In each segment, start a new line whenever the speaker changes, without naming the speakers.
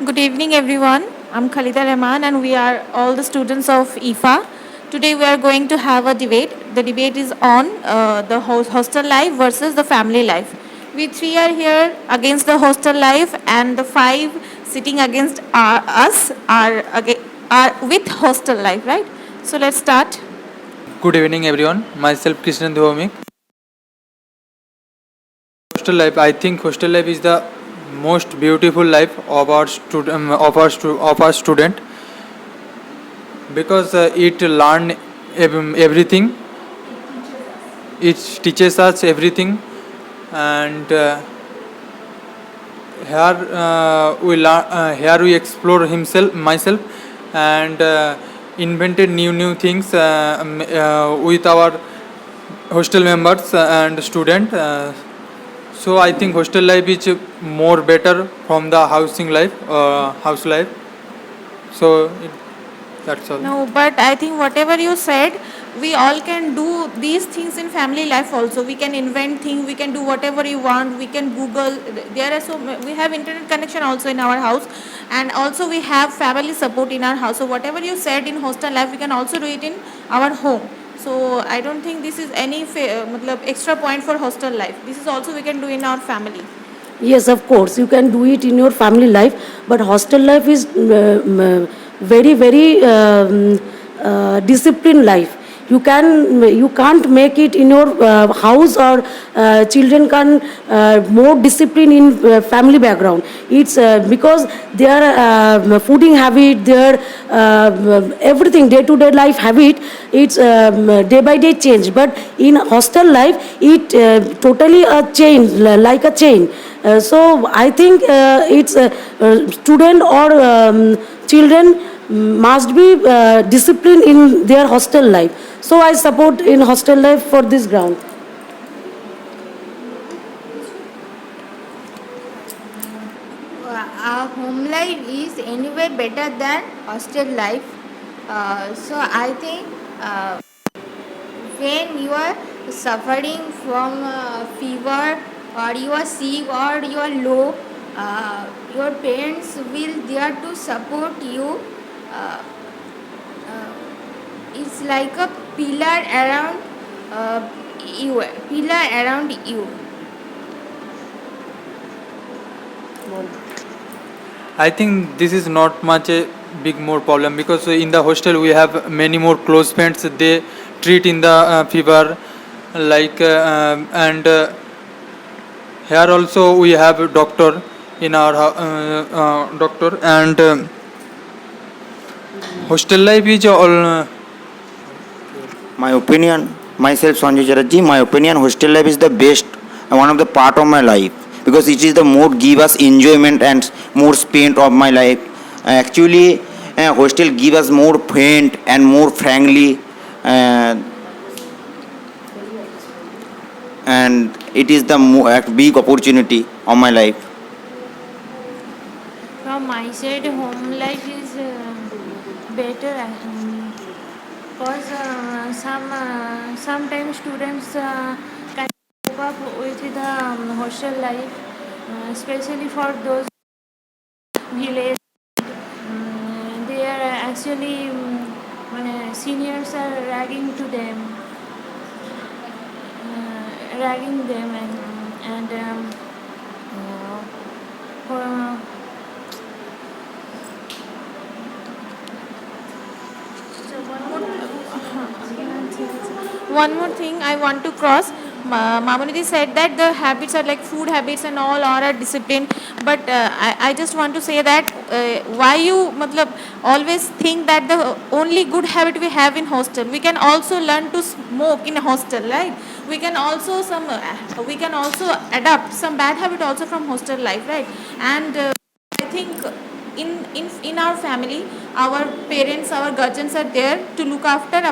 Good evening, everyone. I'm Khalida Rahman, and we are all the students of EFA. Today, we are going to have a debate. The debate is on the hostel life versus the family life. We three are here against the hostel life, and the five sitting against us are with hostel life, right? So, let's start.
Good evening, everyone. Myself, Krishnan Dhovamik. Hostel life. I think hostel life is the most beautiful life of our student because it learn everything. It teaches us everything, and here we explore myself, and invented new things with our hostel members and student. So I think hostel life is more better from the house life. So that's all.
No, but I think whatever you said, we all can do these things in family life also. We can invent things, we can do whatever you want, we can Google. There are we have internet connection also in our house, and also we have family support in our house. So whatever you said in hostel life, we can also do it in our home. So I don't think this is any extra point for hostel life. This is also we can do in our family.
Yes, of course, you can do it in your family life, but hostel life is very disciplined life. You can't make it in your house, or children can more discipline in family background. It's because their fooding habit, their everything day to day life habit, it's day by day change. But in hostel life, it totally a chain, like a chain. So I think it's student or children must be disciplined in their hostel life. So I support in hostel life for this ground.
Our home life is anyway better than hostel life. So I think when you are suffering from fever, or you are sick, or you are low, your parents will there to support you. Uh, uh, it's like a pillar around you.
I think this is not much a big more problem because in the hostel we have many more close friends. They treat in the fever, and here also we have a doctor in our doctor, and hostel life is all.
My opinion, myself Sanjay Chatterjee, my opinion, hostel life is the best, one of the part of my life, because it is the more give us enjoyment and more spent of my life. Actually, hostel give us more friend and more frankly, and it is the big opportunity of my life.
From my side, home life is better because sometimes students can cope up with the hostel life, especially for those village. They are actually seniors are ragging them, and for
One more thing I want to cross. Mamunidi said that the habits are like food habits and all are discipline. But I just want to say that why you always think that the only good habit we have in hostel. We can also learn to smoke in a hostel, right? We can also adapt some bad habit also from hostel life, right? And I think in our family, our parents, our guardians are there to look after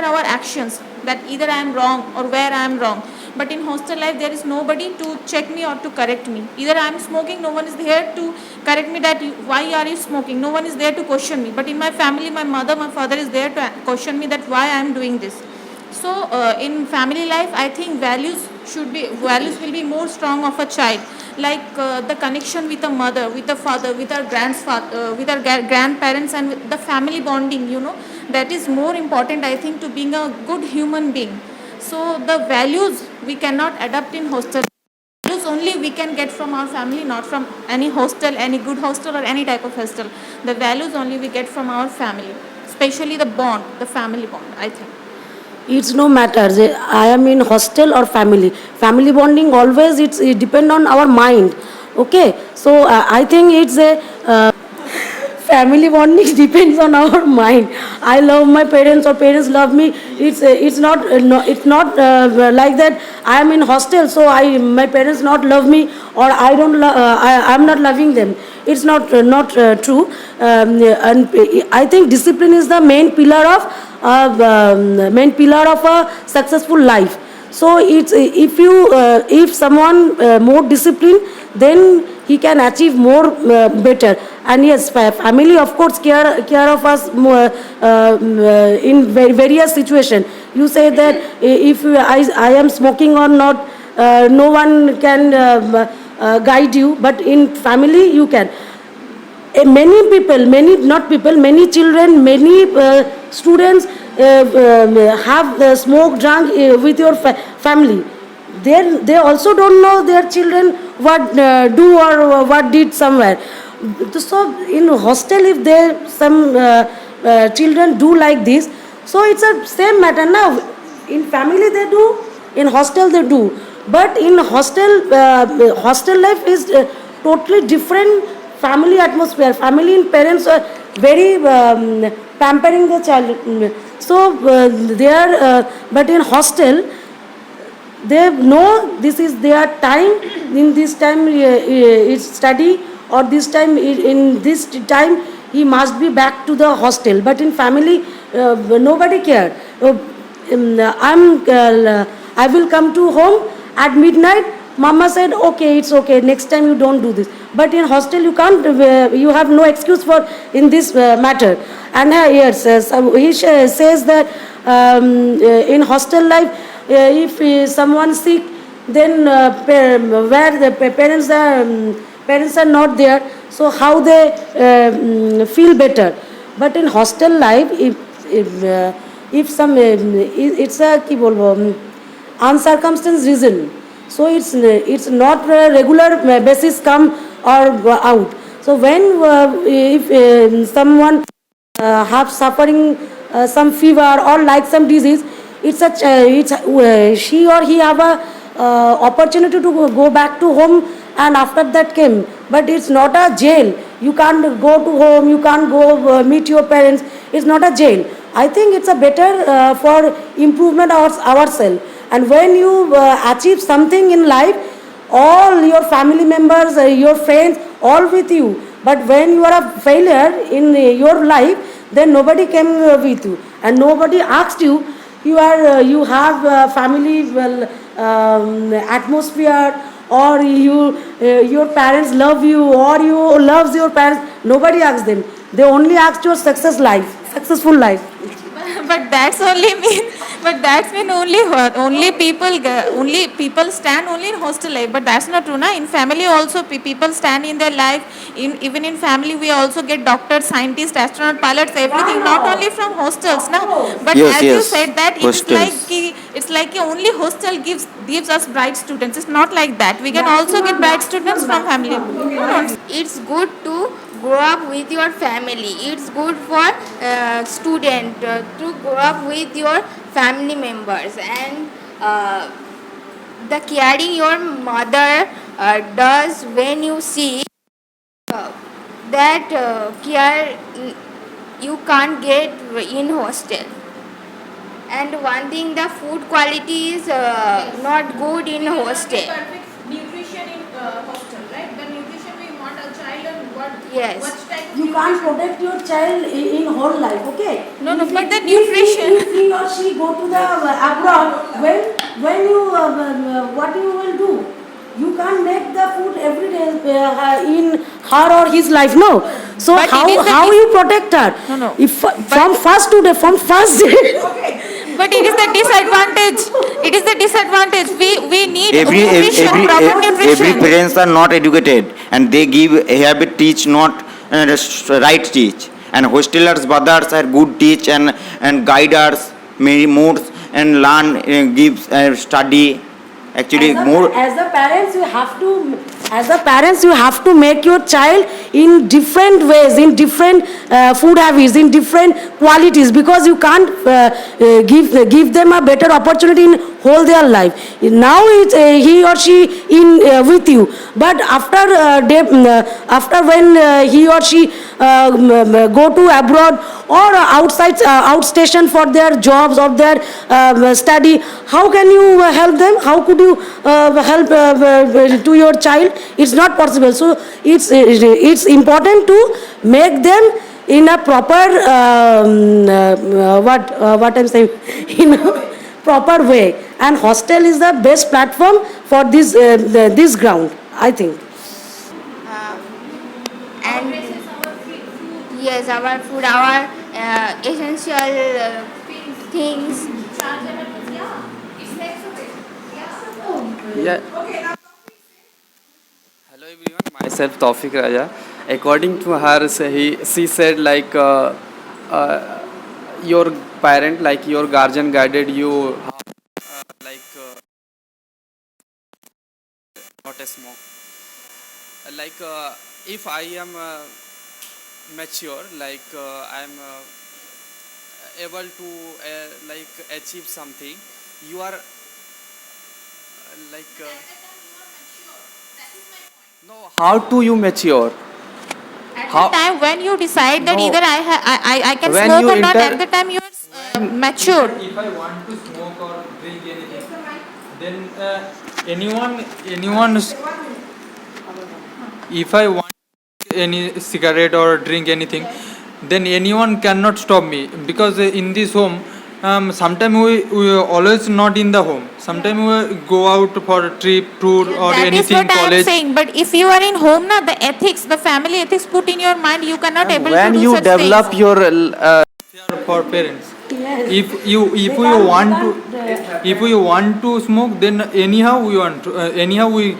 our actions, that either I am wrong or where I am wrong. But in hostel life, there is nobody to check me or to correct me. Either I am smoking, no one is there to correct me that why are you smoking. No one is there to question me. But in my family, my mother, my father is there to question me that why I am doing this. So in family life, I think values will be more strong of a child. like the connection with the mother, with the father, with our grandfather, with our grandparents, and with the family bonding, that is more important, I think, to being a good human being. So the values we cannot adapt in hostel. Values only we can get from our family, not from any hostel, any good hostel or any type of hostel. The values only we get from our family, especially the bond, the family bond, I think.
It's no matter I am in hostel or family bonding always it depend on our mind. Okay, so I think it's a family bonding depends on our mind. I love my parents or parents love me. It's not it's not like that I am in hostel, so my parents not love me, or I don't I'm not loving them. It's not true. And I think discipline is the main pillar of a successful life. So it's if someone more disciplined, then he can achieve more better. And yes, family of course care of us more, in various situation. You say that if I am smoking or not, no one can guide you, but in family you can. Many people, many children, many students have smoked, drunk with your family. They also don't know their children what do or what did somewhere. So in hostel, if there some children do like this, so it's a same matter now. In family they do, in hostel they do, but in hostel life is totally different. Family atmosphere, family and parents are very pampering the child. So they are but in hostel they know this is their time. In this time it's study, or this time in this time he must be back to the hostel. But in family nobody cared. I will come to home at midnight. Mama said, okay, it's okay, next time you don't do this. But in hostel you can't, you have no excuse for in this matter. And yes, he says that in hostel life, if someone sick, then where the parents are not there, so how they feel better. But in hostel life, if some it's a ki bolbo, uncircumstanced reason, so it's not a regular basis come or out. So when if someone have suffering some fever or like some disease, it's she or he have a opportunity to go back to home, and after that came. But it's not a jail. You can't go to home, you can't go meet your parents. It's not a jail. I think it's a better for improvement ourselves. And when you achieve something in life, all your family members, your friends, all with you. But when you are a failure in your life, then nobody came with you, and nobody asked you. You have family atmosphere, or your parents love you, or you loves your parents. Nobody asked them. They only asked your successful life.
But that's only mean. But that's mean only people stand only in hostel life. But that's not true, na. In family also people stand in their life. Even in family we also get doctors, scientists, astronaut, pilots, everything. Not only from hostels, na. But
Yes,
as you
yes.
said that
Hostels.
it's like only hostel gives us bright students. It's not like that. We can also get bright students from family.
It's good to grow up with your family. It's good for student to grow up with your family members, and the caring your mother does when you see that care you can't get in hostel. And one thing, the food quality is not good in hostel.
Perfect nutrition in hostel, right? The nutrition we want a child, and
Yes.
what type of
You can't protect your child in whole life, okay?
No,
If
but
he-
the nutrition.
If he or she go to the abroad, when you what you will do? You can't make the food every day in her or his life, no. So
But it is the
how you protect her?
No.
If from first day.
Okay. But it is the disadvantage. It is the disadvantage. We need
every
nutrition,
every
proper
every
nutrition.
parents are not educated, and they give habit teach, not right teach. And hostelers brothers are good teach and guiders many modes and learn, gives study actually more.
As a parents you have to make your child in different ways, in different food habits, in different qualities, because you can't give them a better opportunity in whole their life. Now it's he or she in with you, but after when he or she go to abroad or outstation for their jobs or their study, how can you help them? How could you help to your child? It's not possible. So it's important to make them in a proper what I'm saying in a proper way, and hostel is the best platform for this ground, I think.
And yes, our food, our essential things.
Yeah. Hello everyone, myself Taufik Raja. According to her, she said like your parent, like your guardian guided you how, like not a smoke. Like if I am mature, like I am able to like achieve something, you are like no, how do you mature?
At
How-
the time when you decide that
No.
either I can
When
smoke
you
or not,
enter-
at the time you are matured.
If I want to smoke or drink anything, then anyone, if I want any cigarette or drink anything, then anyone cannot stop me, because in this home, sometimes we always not in the home. Sometimes we go out for a trip, tour or
That is
anything,
what I am
college.
saying. But if you are in home, na, the ethics, the family ethics put in your mind, you cannot able
when
to do
you
such
develop
things.
your
For parents.
Yes.
If you want to smoke, then anyhow we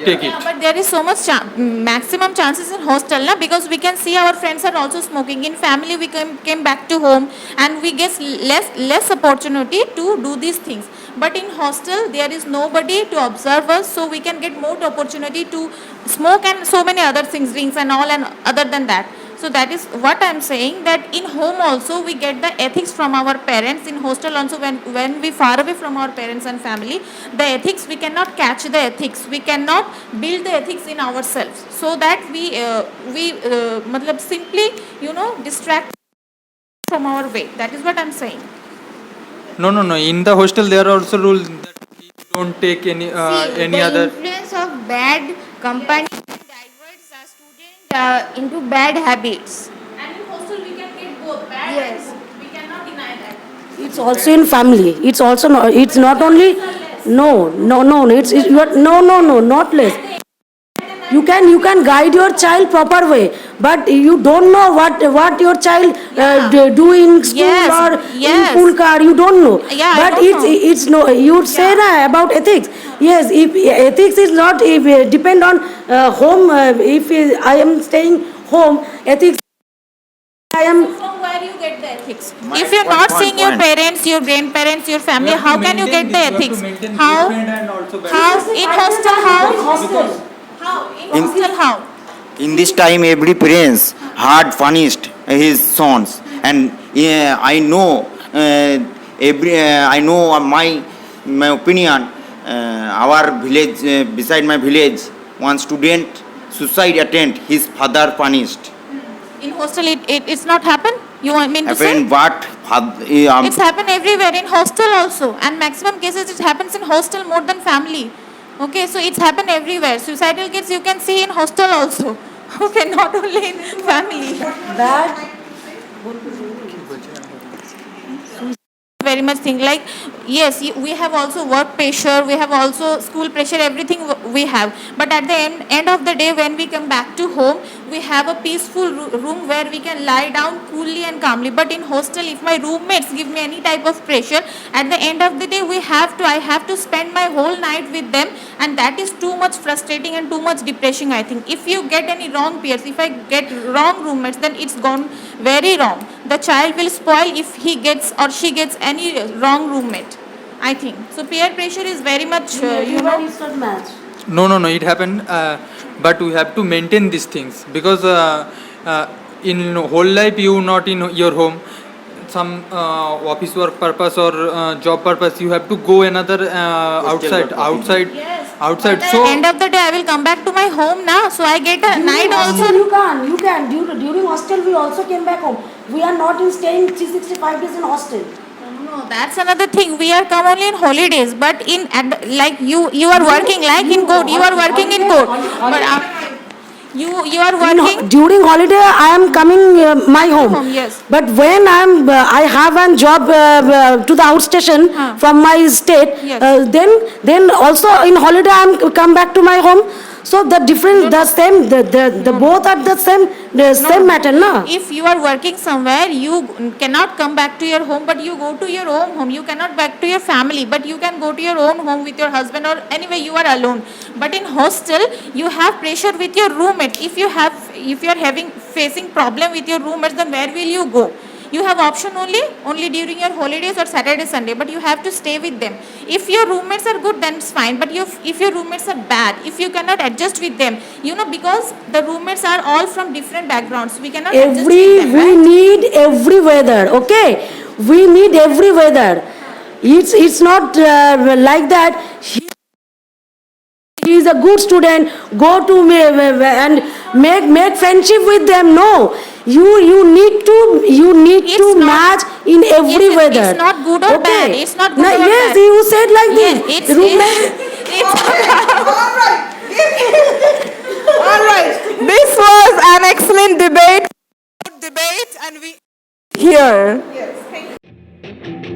take
Yeah,
it.
but there is so much maximum chances in hostel, na, because we can see our friends are also smoking. In family, we came back to home and we get less opportunity to do these things. But in hostel, there is nobody to observe us, so we can get more opportunity to smoke and so many other things, drinks and all, and other than that. So that is what I'm saying, that in home also we get the ethics from our parents. In hostel also, when we far away from our parents and family, the ethics we cannot catch the ethics. We cannot build the ethics in ourselves. So that we matlab simply distract from our way. That is what I'm saying.
No. In the hostel, there are also rules that you don't take any
See, the
other.
influence of bad company diverts a student into bad habits.
And in hostel we can get both bad
Yes.
and good. We cannot deny that.
It's also in family. It's also not. It's not only. No. It's you are, no. Not less. You can guide your child proper way, but you don't know what your child do in school
Yes,
or
yes.
in full car. You don't know.
Yeah, I
but
don't
it's
know.
no. You say na about ethics. Yes, if ethics is not if depend on home. If I am staying home, ethics. I am.
From where you get the ethics?
My
If you're
point,
not
point,
seeing your
point.
parents, your grandparents, your family, how can you get the ethics? How? How in hostel? How? How in hostel? How?
In this time, every parents hard punished his sons, and I know I know my opinion. Our village, beside my village, one student suicide attempt. His father punished.
In hostel, it's not happen. You want me to say?
Happened what?
It's happened everywhere in hostel also, and maximum cases it happens in hostel more than family. Okay, so it's happened everywhere. Suicidal kids you can see in hostel also. Okay, not only in family.
That
Very much thing like yes, we have also work pressure, we have also school pressure, everything we have. But at the end of the day, when we come back to home, we have a peaceful room where we can lie down coolly and calmly. But in hostel, if my roommates give me any type of pressure, at the end of the day I have to spend my whole night with them, and that is too much frustrating and too much depressing, I think. If you get any wrong peers, if I get wrong roommates, then it's gone very wrong. The child will spoil if he gets or she gets any wrong roommate, I think. So peer pressure is very much
It's not match.
No, it happened, but we have to maintain these things because in whole life you not in your home, some office work purpose or job purpose, you have to go another outside.
Yes.
Outside.
At
So
the end of the day, I will come back to my home now, so I get a night
Hostel,
also.
you can. During hostel, we also came back home. We are not in staying 365 days in hostel.
No, that's another thing. We are come only in holidays, but like you are working like in court. You are working in court, but you are working.
During holiday, I am coming my home.
Yes.
But when I have a job to the outstation from my state,
Yes.
then also in holiday I am come back to my home. So the difference, the same, the both are the same matter, na?
If you are working somewhere, you cannot come back to your home, but you go to your own home. You cannot back to your family, but you can go to your own home with your husband, or anyway you are alone. But in hostel, you have pressure with your roommate. If you are facing problem with your roommates, then where will you go? You have option only during your holidays or Saturday, Sunday, but you have to stay with them. If your roommates are good, then it's fine. But if your roommates are bad, if you cannot adjust with them, because the roommates are all from different backgrounds, we cannot adjust with them,
We
right?
need every weather, okay? We need every weather. It's not like that. He is a good student. Go to me and make friendship with them. No, you need to
It's not-
match in every
Yes,
weather.
it's not good or bad. It's not good or
yes,
bad.
you said like
Yes,
this.
it's
All right. This was an excellent debate. And we here.
Yes, thank you.